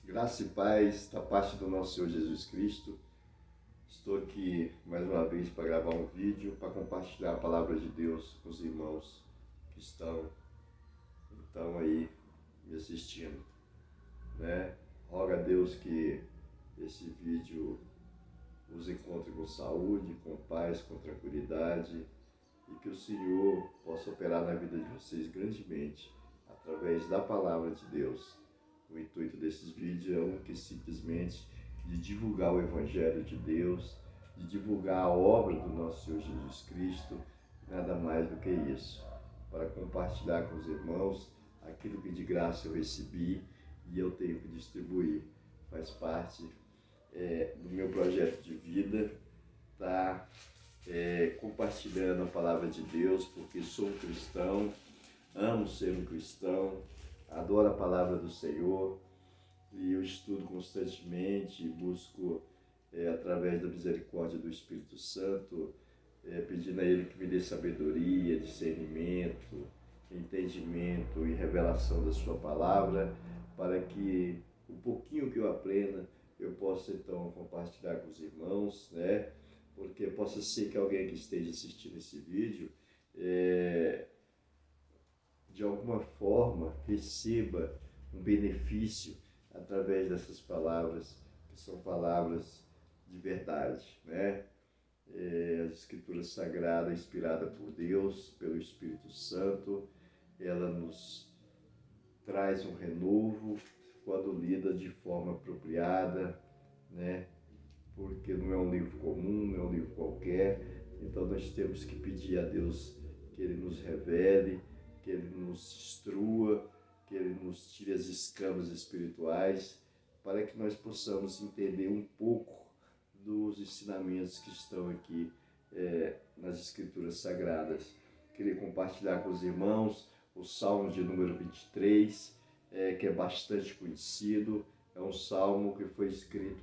Graça e paz da parte do nosso Senhor Jesus Cristo. Estou aqui mais uma vez para gravar um vídeo, para compartilhar a palavra de Deus com os irmãos que estão aí me assistindo, né? Roga a Deus que esse vídeo os encontre com saúde, com paz, com tranquilidade e que o Senhor possa operar na vida de vocês grandemente através da palavra de Deus. O intuito desses vídeos é que simplesmente de divulgar o Evangelho de Deus, de divulgar a obra do nosso Senhor Jesus Cristo, nada mais do que isso, para compartilhar com os irmãos aquilo que de graça eu recebi e eu tenho que distribuir. Faz parte do meu projeto de vida, compartilhando a palavra de Deus, porque sou um cristão, amo ser um cristão, adoro a palavra do Senhor e eu estudo constantemente e busco, através da misericórdia do Espírito Santo, pedindo a Ele que me dê sabedoria, discernimento, entendimento e revelação da sua palavra, para que o pouquinho que eu aprenda eu possa então compartilhar com os irmãos, né? Porque possa ser que alguém que esteja assistindo esse vídeo de alguma forma receba um benefício através dessas palavras, que são palavras de verdade, né? As Escrituras Sagradas, inspiradas por Deus, pelo Espírito Santo, ela nos traz um renovo quando lida de forma apropriada, né? Porque não é um livro comum, não é um livro qualquer, então nós temos que pedir a Deus que Ele nos revele, que Ele nos instrua, que Ele nos tire as escamas espirituais, para que nós possamos entender um pouco dos ensinamentos que estão aqui nas Escrituras Sagradas. Queria compartilhar com os irmãos o Salmo de número 23, que é bastante conhecido. É um salmo que foi escrito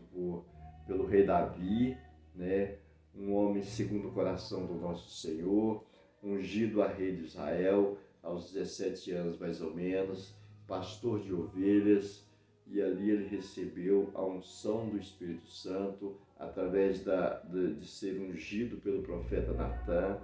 pelo rei Davi, né? Um homem segundo o coração do nosso Senhor, ungido a rei de Israel, aos 17 anos mais ou menos, pastor de ovelhas, e ali ele recebeu a unção do Espírito Santo, através de ser ungido pelo profeta Natan,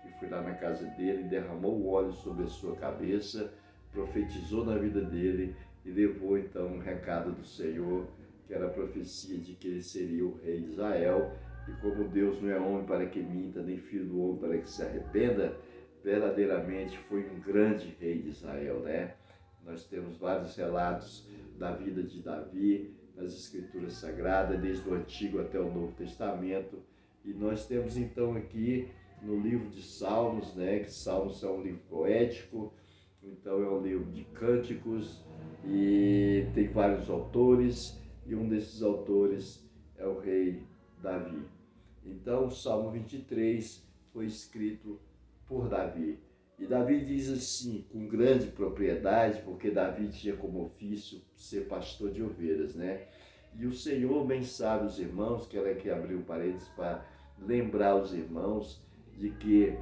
que foi lá na casa dele, derramou o óleo sobre a sua cabeça, profetizou na vida dele e levou então um recado do Senhor, que era a profecia de que ele seria o rei de Israel. E como Deus não é homem para que minta, nem filho do homem para que se arrependa, verdadeiramente foi um grande rei de Israel, né? Nós temos vários relatos da vida de Davi nas Escrituras Sagradas, desde o Antigo até o Novo Testamento. E nós temos então aqui no livro de Salmos, né? Que Salmos é um livro poético, então é um livro de cânticos e tem vários autores, e um desses autores é o rei Davi. Então o Salmo 23 foi escrito por Davi. E Davi diz assim, com grande propriedade, porque Davi tinha como ofício ser pastor de ovelhas, né? E o Senhor bem sabe os irmãos, que ela que abriu parênteses para lembrar os irmãos de que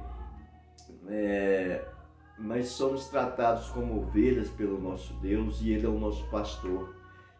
nós somos tratados como ovelhas pelo nosso Deus e Ele é o nosso pastor.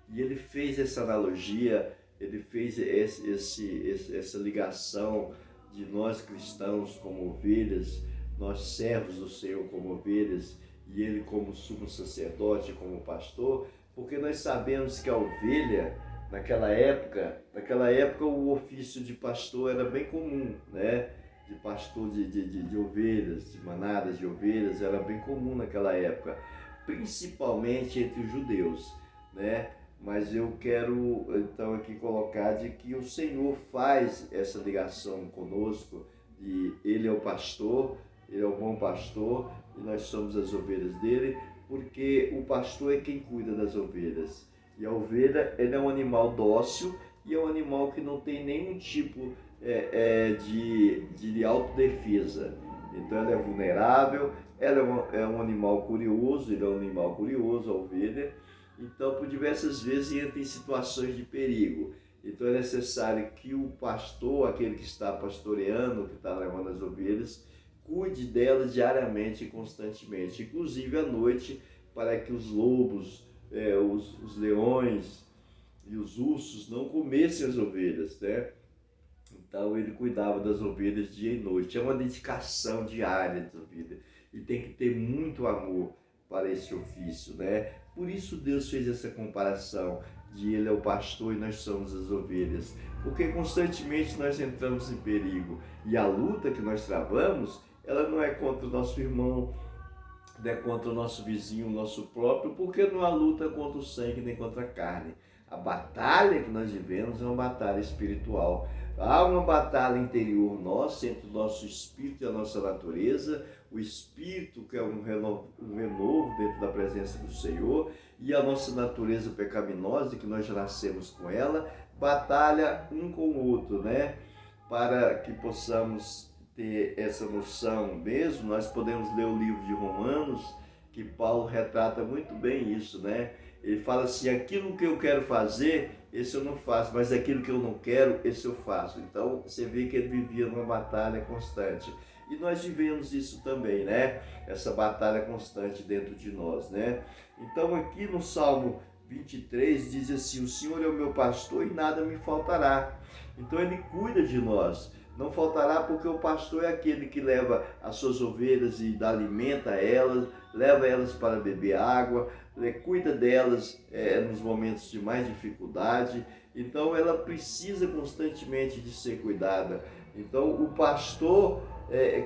E Ele fez essa analogia, Ele fez essa ligação de nós cristãos como ovelhas, nós servos do Senhor como ovelhas e Ele como sumo sacerdote, como pastor, porque nós sabemos que a ovelha, naquela época o ofício de pastor era bem comum, né? De pastor de ovelhas, de manadas de ovelhas, era bem comum naquela época, principalmente entre os judeus, né? Mas eu quero então aqui colocar de que o Senhor faz essa ligação conosco, e Ele é o pastor, Ele é o bom pastor, e nós somos as ovelhas dele, porque o pastor é quem cuida das ovelhas. E a ovelha, ele é um animal dócil, e é um animal que não tem nenhum tipo de autodefesa. Então ela é vulnerável, ela é um animal curioso, ele é um animal curioso, a ovelha. Então, por diversas vezes entra em situações de perigo. Então é necessário que o pastor, aquele que está pastoreando, que está levando as ovelhas, cuide delas diariamente e constantemente, inclusive à noite, para que os lobos, os leões e os ursos não comessem as ovelhas, né? Então ele cuidava das ovelhas dia e noite. É uma dedicação diária das ovelhas. E tem que ter muito amor para esse ofício, né? Por isso Deus fez essa comparação de ele é o pastor e nós somos as ovelhas. Porque constantemente nós entramos em perigo. E a luta que nós travamos, ela não é contra o nosso irmão, não é contra o nosso vizinho, o nosso próprio, porque não há luta contra o sangue nem contra a carne. A batalha que nós vivemos é uma batalha espiritual. Há uma batalha interior nossa, entre o nosso espírito e a nossa natureza, o espírito que é um renovo dentro da presença do Senhor, e a nossa natureza pecaminosa, que nós já nascemos com ela, batalha um com o outro, né? Para que possamos ter essa noção mesmo, nós podemos ler o livro de Romanos, que Paulo retrata muito bem isso, né? Ele fala assim, aquilo que eu quero fazer, esse eu não faço, mas aquilo que eu não quero, esse eu faço. Então, você vê que ele vivia numa batalha constante. E nós vivemos isso também, né? Essa batalha constante dentro de nós, né? Então, aqui no Salmo 23, diz assim, o Senhor é o meu pastor e nada me faltará. Então, ele cuida de nós. Não faltará porque o pastor é aquele que leva as suas ovelhas e alimenta elas, leva elas para beber água, cuida delas nos momentos de mais dificuldade. Então ela precisa constantemente de ser cuidada. Então o pastor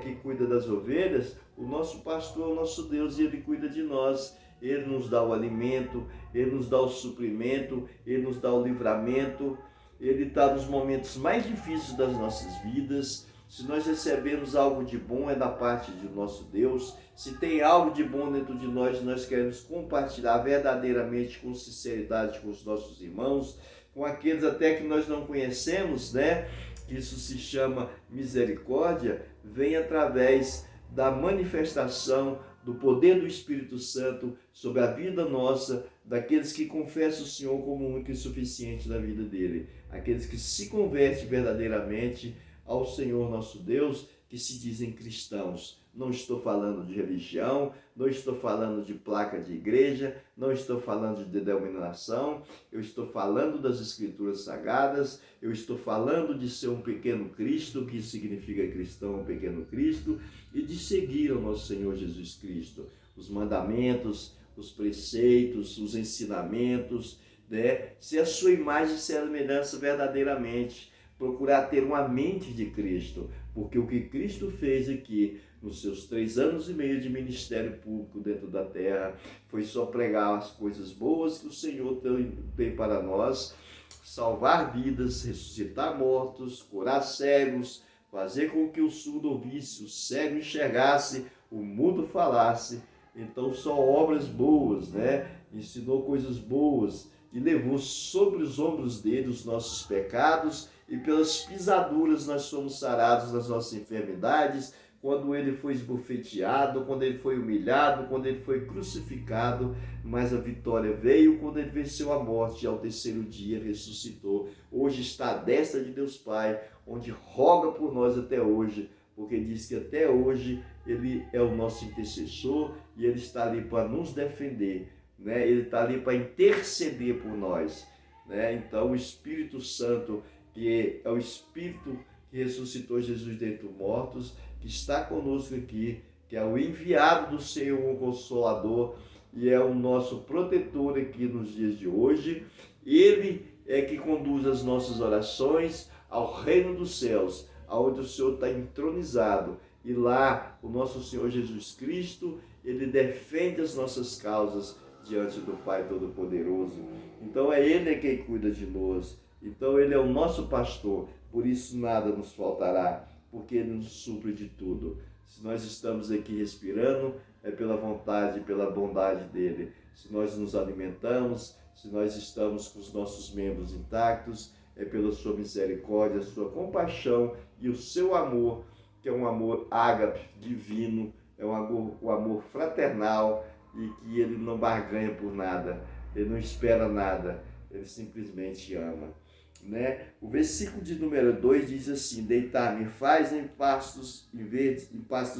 que cuida das ovelhas, o nosso pastor é o nosso Deus e ele cuida de nós. Ele nos dá o alimento, ele nos dá o suprimento, ele nos dá o livramento. Ele está nos momentos mais difíceis das nossas vidas. Se nós recebemos algo de bom, é da parte de nosso Deus. Se tem algo de bom dentro de nós, nós queremos compartilhar verdadeiramente, com sinceridade, com os nossos irmãos, com aqueles até que nós não conhecemos, né? Isso se chama misericórdia, vem através da manifestação do poder do Espírito Santo sobre a vida nossa, daqueles que confessam o Senhor como único e suficiente na vida dele. Aqueles que se convertem verdadeiramente ao Senhor nosso Deus, que se dizem cristãos. Não estou falando de religião, não estou falando de placa de igreja, não estou falando de denominação, eu estou falando das Escrituras Sagradas, eu estou falando de ser um pequeno Cristo, que significa cristão, um pequeno Cristo, e de seguir ao nosso Senhor Jesus Cristo. Os mandamentos, os preceitos, os ensinamentos, né? Ser a sua imagem e semelhança verdadeiramente. Procurar ter uma mente de Cristo, porque o que Cristo fez aqui, nos seus 3 anos e meio de ministério público dentro da terra, foi só pregar as coisas boas que o Senhor tem para nós, salvar vidas, ressuscitar mortos, curar cegos, fazer com que o surdo ouvisse, o cego enxergasse, o mudo falasse. Então só obras boas, né? Ensinou coisas boas e levou sobre os ombros dele os nossos pecados, e pelas pisaduras nós somos sarados das nossas enfermidades, quando ele foi esbofeteado, quando ele foi humilhado, quando ele foi crucificado, mas a vitória veio quando ele venceu a morte e ao terceiro dia ressuscitou. Hoje está à destra de Deus Pai, onde roga por nós até hoje, porque diz que até hoje ele é o nosso intercessor e ele está ali para nos defender, né? Ele está ali para interceder por nós, né? Então o Espírito Santo, que é o Espírito que ressuscitou Jesus dentre os mortos, que está conosco aqui, que é o enviado do Senhor, o Consolador, e é o nosso protetor aqui nos dias de hoje. Ele é que conduz as nossas orações ao reino dos céus, aonde o Senhor está entronizado. E lá, o nosso Senhor Jesus Cristo, ele defende as nossas causas diante do Pai Todo-Poderoso. Então é Ele quem cuida de nós. Então Ele é o nosso pastor, por isso nada nos faltará, porque Ele nos supre de tudo. Se nós estamos aqui respirando, é pela vontade e pela bondade dEle. Se nós nos alimentamos, se nós estamos com os nossos membros intactos, é pela sua misericórdia, a sua compaixão e o seu amor, que é um amor ágape, divino, é um amor fraternal, e que Ele não barganha por nada, Ele não espera nada, Ele simplesmente ama, né? O versículo de número 2 diz assim: deitar-me faz em pastos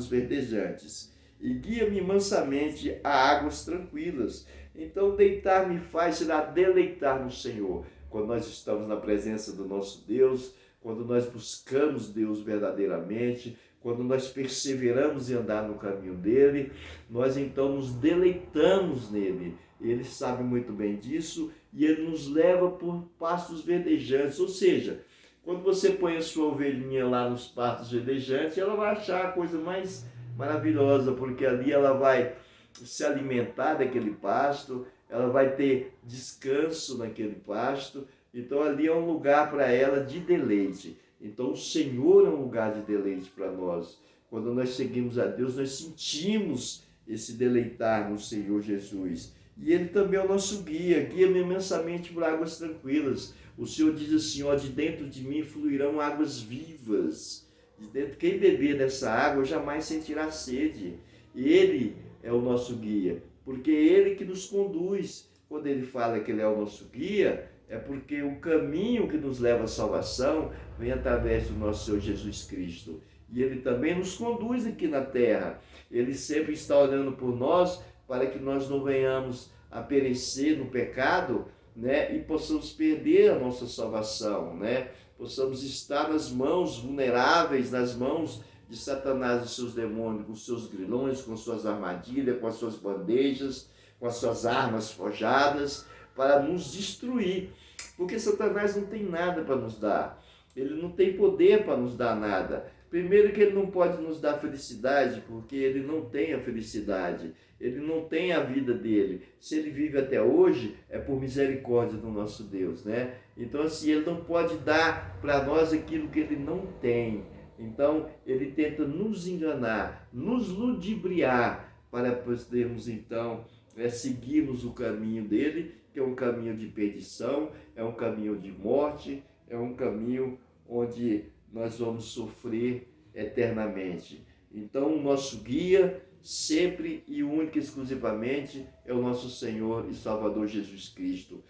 verdejantes, e guia-me mansamente a águas tranquilas. Então deitar-me faz será deleitar no Senhor. quando nós estamos na presença do nosso Deus, quando nós buscamos Deus verdadeiramente, quando nós perseveramos em andar no caminho dele, nós então nos deleitamos nele. Ele sabe muito bem disso e ele nos leva por pastos verdejantes, ou seja, quando você põe a sua ovelhinha lá nos pastos verdejantes, ela vai achar a coisa mais maravilhosa, porque ali ela vai se alimentar daquele pasto, ela vai ter descanso naquele pasto, então ali é um lugar para ela de deleite. Então o Senhor é um lugar de deleite para nós. Quando nós seguimos a Deus, nós sentimos esse deleitar no Senhor Jesus. E Ele também é o nosso guia, guia-me imensamente por águas tranquilas. O Senhor diz assim, ó, de dentro de mim fluirão águas vivas. De dentro, quem beber dessa água jamais sentirá sede. Ele é o nosso guia, porque é Ele que nos conduz. Quando Ele fala que Ele é o nosso guia, é porque o caminho que nos leva à salvação vem através do nosso Senhor Jesus Cristo. E Ele também nos conduz aqui na terra. Ele sempre está olhando por nós para que nós não venhamos a perecer no pecado, né? E possamos perder a nossa salvação, né? Possamos estar nas mãos vulneráveis, nas mãos de Satanás e seus demônios, com seus grilhões, com suas armadilhas, com as suas bandejas, com as suas armas forjadas, para nos destruir. Porque Satanás não tem nada para nos dar. Ele não tem poder para nos dar nada. Primeiro que ele não pode nos dar felicidade, porque ele não tem a felicidade. Ele não tem a vida dele. Se ele vive até hoje, é por misericórdia do nosso Deus, né? Então, assim, ele não pode dar para nós aquilo que ele não tem. Então, ele tenta nos enganar, nos ludibriar, para podermos, então, seguirmos o caminho dele, que é um caminho de perdição, é um caminho de morte, é um caminho onde nós vamos sofrer eternamente. Então, o nosso guia, sempre e única e exclusivamente, é o nosso Senhor e Salvador Jesus Cristo.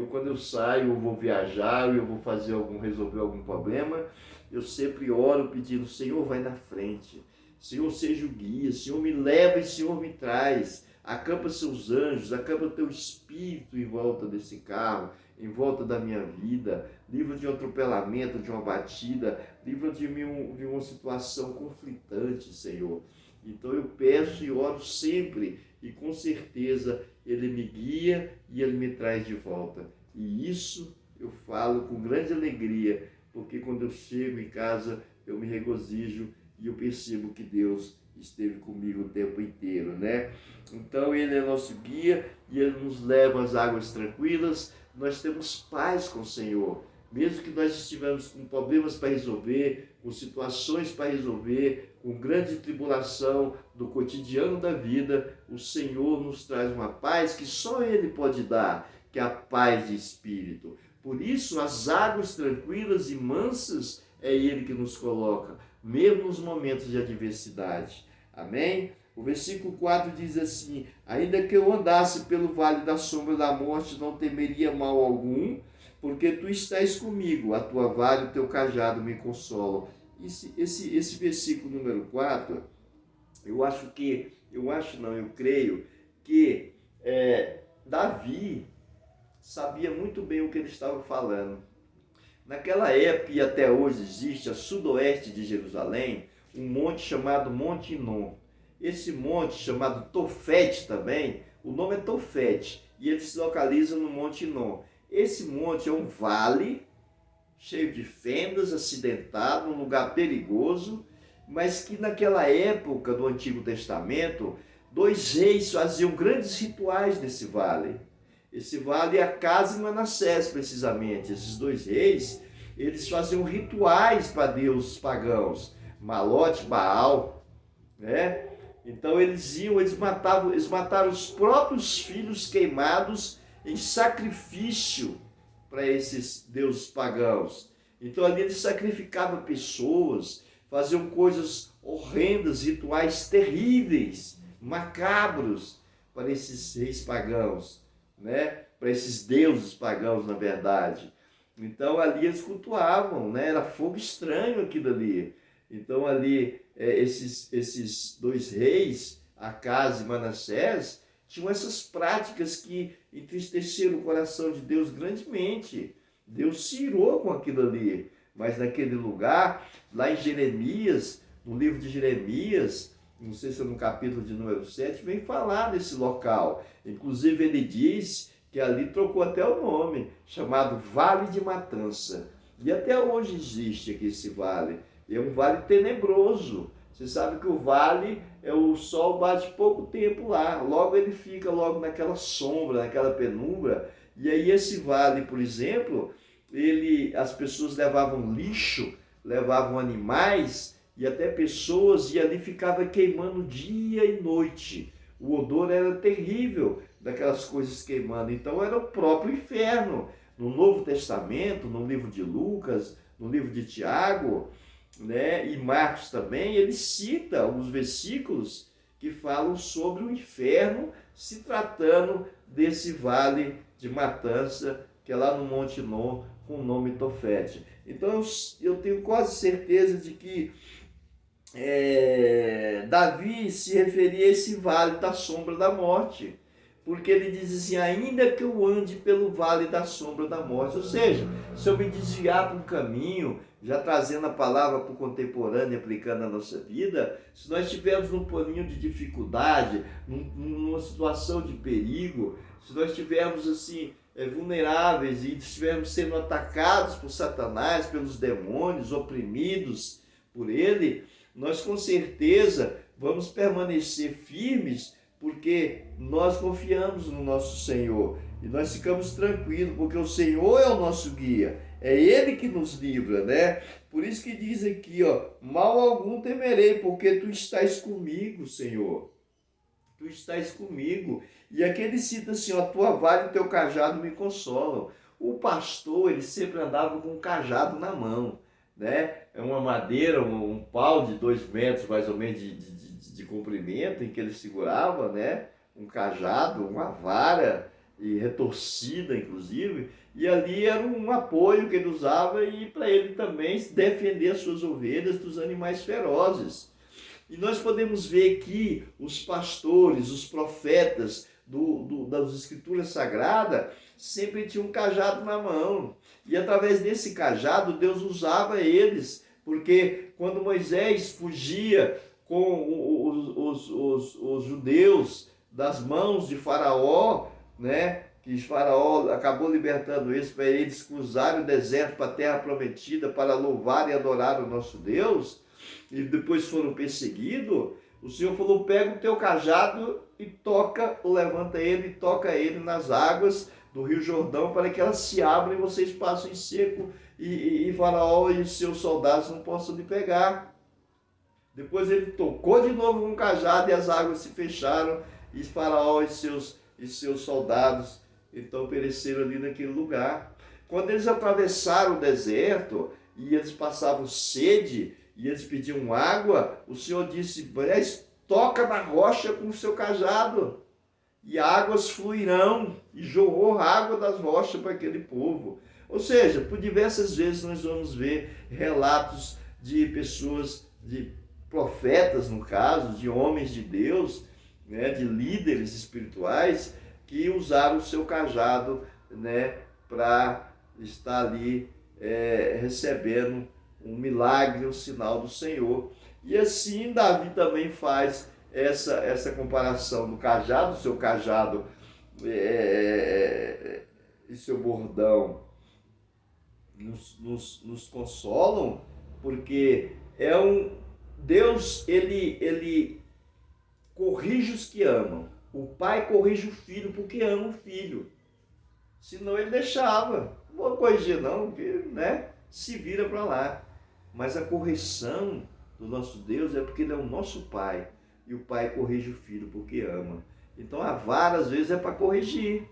Quando eu saio, eu vou viajar, eu vou resolver algum problema, eu sempre oro pedindo, Senhor, vai na frente. Senhor, seja o guia. Senhor, me leva e Senhor, me traz. Acampa seus anjos, acampa teu espírito em volta desse carro, em volta da minha vida. Livra de um atropelamento, de uma batida. Livra de uma situação conflitante, Senhor. Então eu peço e oro sempre, e com certeza Ele me guia e Ele me traz de volta. E isso eu falo com grande alegria, porque quando eu chego em casa eu me regozijo e eu percebo que Deus esteve comigo o tempo inteiro, né? Então Ele é nosso guia e Ele nos leva às águas tranquilas. Nós temos paz com o Senhor. Mesmo que nós estivemos com problemas para resolver, com situações para resolver, com grande tribulação do cotidiano da vida, o Senhor nos traz uma paz que só Ele pode dar, que é a paz de espírito. Por isso, as águas tranquilas e mansas é Ele que nos coloca, mesmo nos momentos de adversidade. Amém? O versículo 4 diz assim, ainda que eu andasse pelo vale da sombra da morte, não temeria mal algum, porque tu estás comigo, a tua vara e o teu cajado me consolam. Esse versículo número 4, eu creio que Davi sabia muito bem o que ele estava falando. Naquela época, e até hoje existe, a sudoeste de Jerusalém, um monte chamado Monte Inom. Esse monte, chamado Tofete também, o nome é Tofete, e ele se localiza no Monte Inom. Esse monte é um vale cheio de fendas, acidentado, um lugar perigoso, mas que naquela época do Antigo Testamento, 2 reis faziam grandes rituais nesse vale. Esse vale é a casa de Manassés, precisamente. Esses 2 reis, eles faziam rituais para deuses pagãos, Malote, Baal, né? Então eles mataram os próprios filhos queimados em sacrifício para esses deuses pagãos. Então ali eles sacrificavam pessoas, faziam coisas horrendas, rituais terríveis, macabros para esses reis pagãos, né? Para esses deuses pagãos, na verdade. Então ali eles cultuavam, né? Era fogo estranho aquilo ali. Então ali esses 2 reis, Acaz e Manassés, tinham essas práticas que entristeceram o coração de Deus grandemente. Deus se irou com aquilo ali. Mas naquele lugar, lá em Jeremias, no livro de Jeremias, não sei se é no capítulo de número 7, vem falar desse local. Inclusive ele diz que ali trocou até o nome, chamado Vale de Matança. E até hoje existe aqui esse vale. É um vale tenebroso. Você sabe que o vale, o sol bate pouco tempo lá. Logo ele fica logo naquela sombra, naquela penumbra. E aí esse vale, por exemplo, as pessoas levavam lixo, levavam animais e até pessoas, e ali ficava queimando dia e noite. O odor era terrível daquelas coisas queimando. Então era o próprio inferno. No Novo Testamento, no livro de Lucas, no livro de Tiago, né, e Marcos também, ele cita os versículos que falam sobre o inferno, se tratando desse vale de matança, que é lá no Monte Nó, com o nome Tofete. Então eu tenho quase certeza de que Davi se referia a esse vale da sombra da morte, porque ele diz assim, ainda que eu ande pelo vale da sombra da morte, ou seja, se eu me desviar para um caminho, já trazendo a palavra para o contemporâneo e aplicando na nossa vida, se nós estivermos num paninho de dificuldade, numa situação de perigo, se nós estivermos assim, vulneráveis e estivermos sendo atacados por Satanás, pelos demônios, oprimidos por ele, nós com certeza vamos permanecer firmes, porque nós confiamos no nosso Senhor e nós ficamos tranquilos, porque o Senhor é o nosso guia, é Ele que nos livra, né? Por isso que diz aqui, mal algum temerei, porque tu estás comigo, Senhor. Tu estás comigo. E aqui ele cita assim, a tua vara e o teu cajado me consolam. O pastor, ele sempre andava com um cajado na mão, né? É uma madeira, um pau de 2 metros mais ou menos de comprimento, em que ele segurava, né, um cajado, uma vara, e retorcida inclusive, e ali era um apoio que ele usava e para ele também defender as suas ovelhas dos animais ferozes. E nós podemos ver que os pastores, os profetas das escrituras sagradas sempre tinham um cajado na mão, e através desse cajado Deus usava eles, porque quando Moisés fugia com os judeus das mãos de Faraó, né? Que Faraó acabou libertando eles para eles cruzarem o deserto para a terra prometida, para louvar e adorar o nosso Deus, e depois foram perseguidos. O Senhor falou, pega o teu cajado e levanta ele e toca ele nas águas do Rio Jordão, para que elas se abram e vocês passem em seco, e Faraó e os seus soldados não possam lhe pegar. Depois ele tocou de novo com um cajado e as águas se fecharam, e Faraó e seus soldados então pereceram ali naquele lugar. Quando eles atravessaram o deserto e eles passavam sede e eles pediam água, o Senhor disse, toca na rocha com o seu cajado e águas fluirão, e jorrou água das rochas para aquele povo. Ou seja, por diversas vezes nós vamos ver relatos de pessoas, de profetas no caso, de homens de Deus, né, de líderes espirituais, que usaram o seu cajado, né, para estar ali recebendo um milagre, um sinal do Senhor. E assim Davi também faz essa comparação do cajado, seu cajado e seu bordão nos consolam, porque Deus, ele corrige os que amam. O pai corrige o filho porque ama o filho. Senão ele deixava. Não vou corrigir não, porque, né, se vira para lá. Mas a correção do nosso Deus é porque ele é o nosso pai. E o pai corrige o filho porque ama. Então a vara às vezes é para corrigir.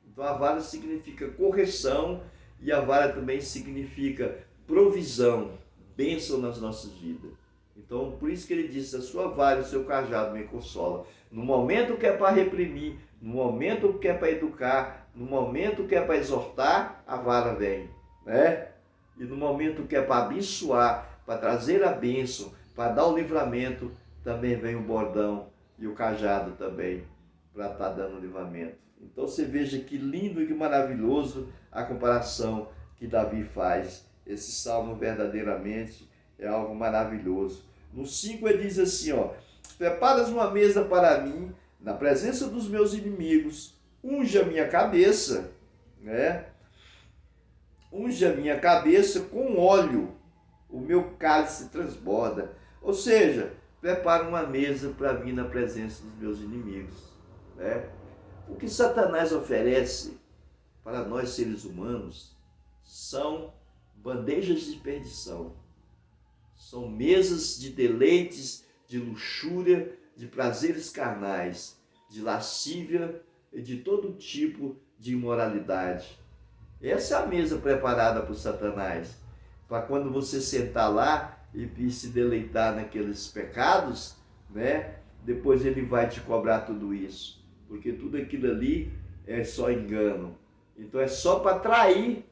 Então a vara significa correção e a vara também significa provisão, bênção nas nossas vidas. Então, por isso que ele disse, a sua vara e o seu cajado me consola. No momento que é para reprimir, no momento que é para educar, no momento que é para exortar, a vara vem, né? E no momento que é para abençoar, para trazer a bênção, para dar o livramento, também vem o bordão e o cajado também. para estar dando livramento. Então você veja que lindo e que maravilhoso a comparação que Davi faz. Esse salmo verdadeiramente é algo maravilhoso. No 5 ele diz assim, ó: preparas uma mesa para mim na presença dos meus inimigos, unge a minha cabeça, né? Unge a minha cabeça com óleo, o meu cálice transborda. Ou seja, prepara uma mesa para mim na presença dos meus inimigos, né? O que Satanás oferece para nós seres humanos são bandejas de perdição, são mesas de deleites, de luxúria, de prazeres carnais, de lascívia e de todo tipo de imoralidade. Essa é a mesa preparada por Satanás, para quando você sentar lá e se deleitar naqueles pecados, né? Depois ele vai te cobrar tudo isso, porque tudo aquilo ali é só engano. Então é só para atrair,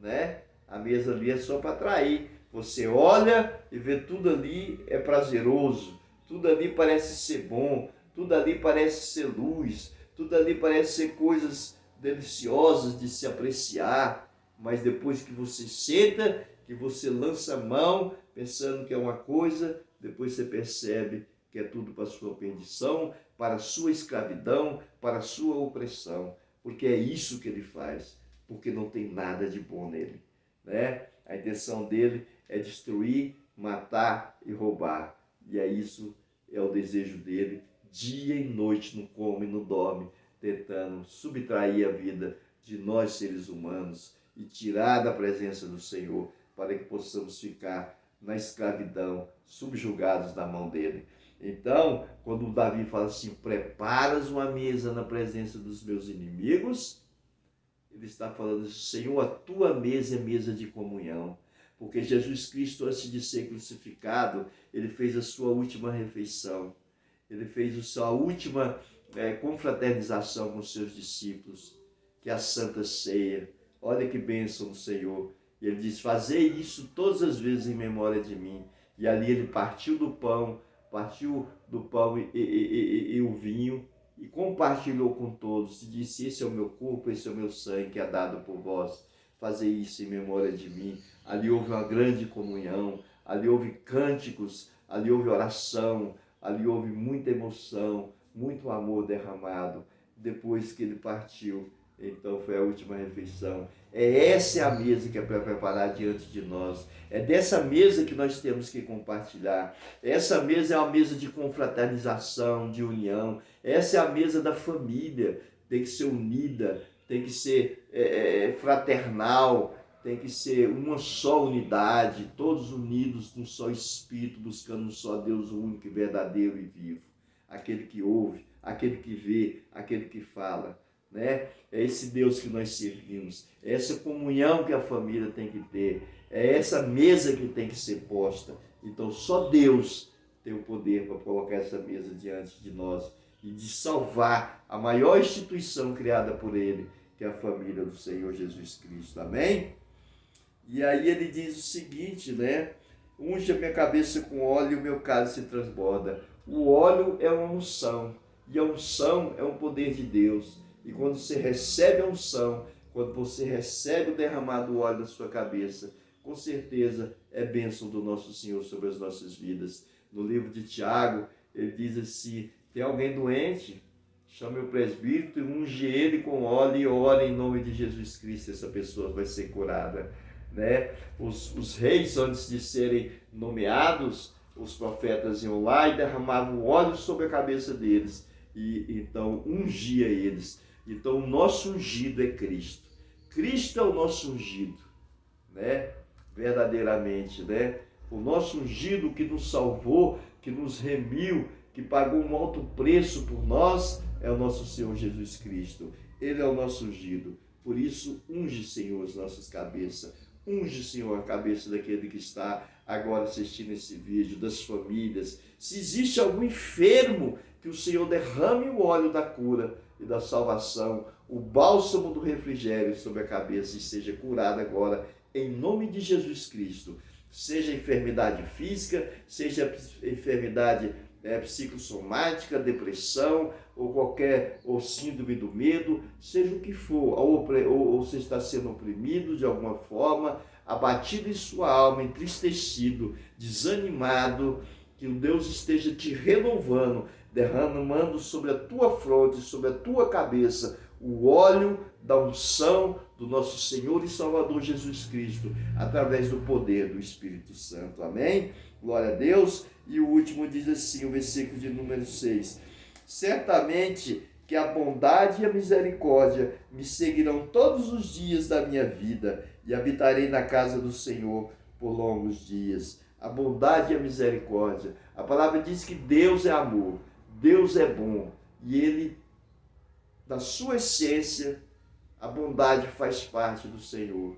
né? A mesa ali é só para atrair. Você olha e vê tudo ali é prazeroso, tudo ali parece ser bom, tudo ali parece ser luz, tudo ali parece ser coisas deliciosas de se apreciar, mas depois que você senta, que você lança a mão pensando que é uma coisa, depois você percebe que é tudo para a sua perdição, para a sua escravidão, para a sua opressão, porque é isso que ele faz, porque não tem nada de bom nele, né? A intenção dele é destruir, matar e roubar, e é isso, é o desejo dele, dia e noite, não come, não dorme, tentando subtrair a vida de nós seres humanos e tirar da presença do Senhor, para que possamos ficar na escravidão, subjugados na mão dele. Então, quando Davi fala assim, preparas uma mesa na presença dos meus inimigos, ele está falando, Senhor, a tua mesa é mesa de comunhão, porque Jesus Cristo, antes de ser crucificado, ele fez a sua última refeição, ele fez a sua última confraternização com os seus discípulos, que é a Santa Ceia. Olha que bênção do Senhor. E ele diz, fazei isso todas as vezes em memória de mim. E ali ele partiu do pão e o vinho, e compartilhou com todos, e disse, esse é o meu corpo, esse é o meu sangue, que é dado por vós. Fazei isso em memória de mim. Ali houve uma grande comunhão, ali houve cânticos, ali houve oração, ali houve muita emoção, muito amor derramado. Depois que ele partiu, então foi a última refeição. Essa é a mesa que é para preparar diante de nós. É dessa mesa que nós temos que compartilhar. Essa mesa é uma mesa de confraternização, de união. Essa é a mesa da família. Tem que ser unida, tem que ser fraternal, tem que ser uma só unidade, todos unidos num só Espírito, buscando um só Deus único, verdadeiro e vivo. Aquele que ouve, aquele que vê, aquele que fala, né? É esse Deus que nós servimos, é essa comunhão que a família tem que ter, é essa mesa que tem que ser posta. Então só Deus tem o poder para colocar essa mesa diante de nós e de salvar a maior instituição criada por Ele, que é a família do Senhor Jesus Cristo. Amém? E aí ele diz o seguinte, né? Unge a minha cabeça com óleo e o meu cálice transborda. O óleo é uma unção, e a unção é um poder de Deus. E quando você recebe a unção, quando você recebe o derramado óleo da sua cabeça, com certeza é bênção do nosso Senhor sobre as nossas vidas. No livro de Tiago, ele diz assim, tem alguém doente? Chame o presbítero e unge ele com óleo e ore em nome de Jesus Cristo, essa pessoa vai ser curada, né? Os reis, antes de serem nomeados, os profetas iam lá e derramavam óleo sobre a cabeça deles, e então ungia eles. Então o nosso ungido é Cristo. Cristo é o nosso ungido, né? Verdadeiramente, né? O nosso ungido que nos salvou, que nos remiu, que pagou um alto preço por nós, é o nosso Senhor Jesus Cristo. Ele é o nosso ungido. Por isso, unge, Senhor, as nossas cabeças. Unge, Senhor, a cabeça daquele que está agora assistindo esse vídeo, das famílias. Se existe algum enfermo, que o Senhor derrame o óleo da cura e da salvação, o bálsamo do refrigério sobre a cabeça e seja curado agora, em nome de Jesus Cristo. Seja enfermidade física, seja enfermidade psicossomática, depressão, ou síndrome do medo, seja o que for, ou você está sendo oprimido de alguma forma, abatido em sua alma, entristecido, desanimado, que o Deus esteja te renovando, derramando sobre a tua fronte, sobre a tua cabeça, o óleo da unção do nosso Senhor e Salvador Jesus Cristo, através do poder do Espírito Santo. Amém? Glória a Deus. E o último diz assim, o versículo de número 6. Certamente que a bondade e a misericórdia me seguirão todos os dias da minha vida e habitarei na casa do Senhor por longos dias. A bondade e a misericórdia. A palavra diz que Deus é amor, Deus é bom e Ele, na sua essência, a bondade faz parte do Senhor.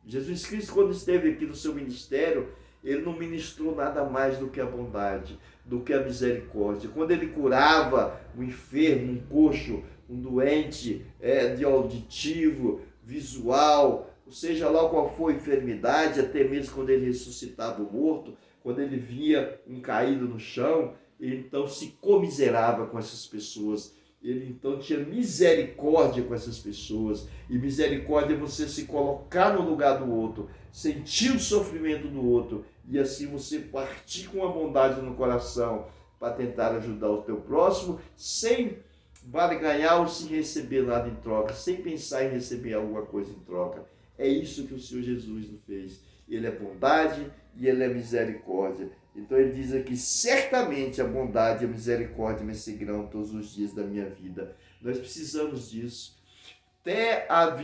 Jesus Cristo, quando esteve aqui no seu ministério, Ele não ministrou nada mais do que a bondade, do que a misericórdia. Quando Ele curava um enfermo, um coxo, um doente de auditivo, visual, ou seja lá qual for a enfermidade, até mesmo quando Ele ressuscitava o morto, quando Ele via um caído no chão, Ele então se comiserava com essas pessoas. Ele então tinha misericórdia com essas pessoas. E misericórdia é você se colocar no lugar do outro, sentir o sofrimento do outro e assim você partir com a bondade no coração para tentar ajudar o teu próximo, sem vale ganhar ou sem receber nada em troca, sem pensar em receber alguma coisa em troca. É isso que o Senhor Jesus nos fez. Ele é bondade e Ele é misericórdia. Então ele diz aqui, certamente a bondade e a misericórdia me seguirão todos os dias da minha vida. Nós precisamos disso. Até a vida